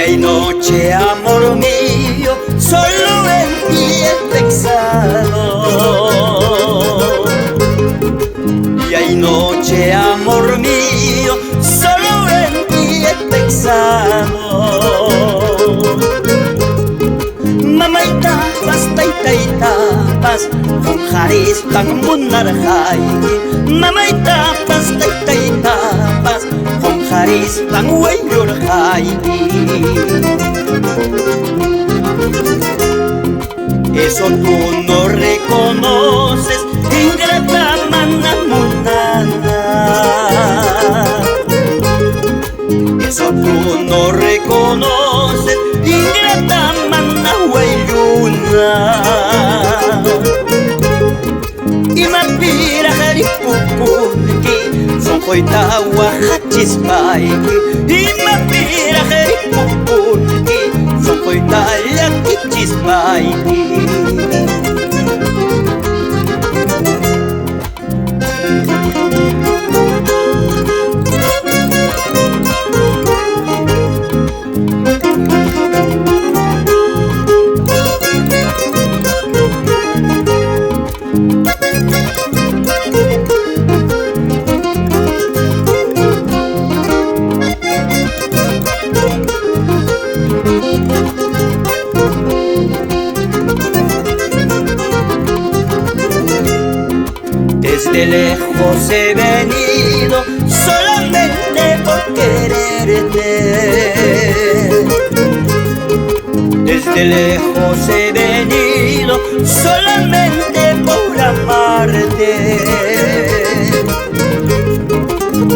Día y noche, amor mío, solo en ti he pensado. Día y noche, amor mío, solo en ti he pensado. Mamaitapas, taitaitapas, Konjaris pang munarhay. Mamaitapas, taitaitapas, Konjaris pang wayorhay. Eso tú no reconoces, ingrata manamunana. Eso tú no reconoces, ingrata manahuayuna. Y mapira jaripukunki, son koitawa hachispaiki. Y mapira jaripukunki, son koitaya kichispaiki. Desde lejos he venido solamente por quererte. Desde lejos he venido solamente por amarte.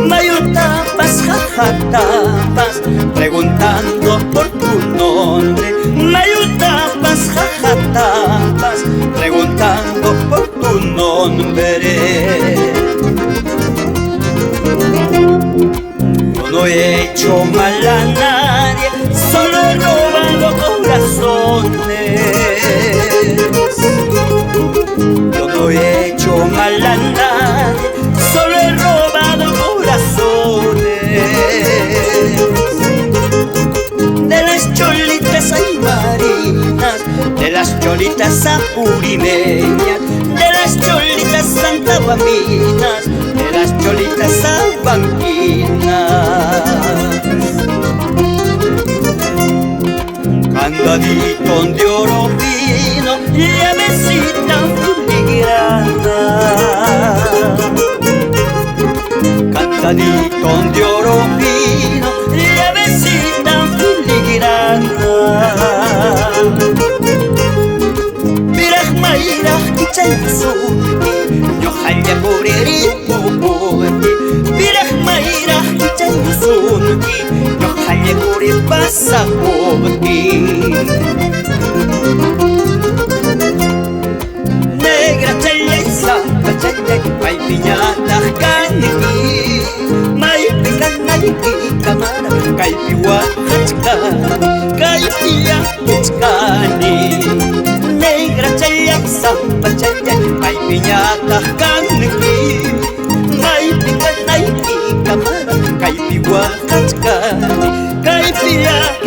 Mayutapas, jajatapas, preguntando por tu nombre. Mayutapas, jajatapas, preguntando por tu nombre. Yo no he hecho mal a nadie, solo he robado corazones. Yo no he hecho mal a nadie, solo he robado corazones. De las cholitas hay marinas, de las cholitas apurimeñas, de las cholitas santabaminas, de las cholitas abanquinas. Candadito de oro fino, llavecita filigrana. Candadito de oro fino, llavecita filigrana. Miraj mayraj kichayusunki, ñoqalla puriripupunki. Miraj mayraj kichayusunki, ñoqalla puripasapunki. Negra challay sapa challay, maypi ñataq kanki. Maypi kanayki kamara, kaypi waqachkani, kaypi llakichkani. Negra challay sapa challay, maypi ñataq kanki. Maypi kanayki kamara, kaypi waqachkani, kaypi llakichkani.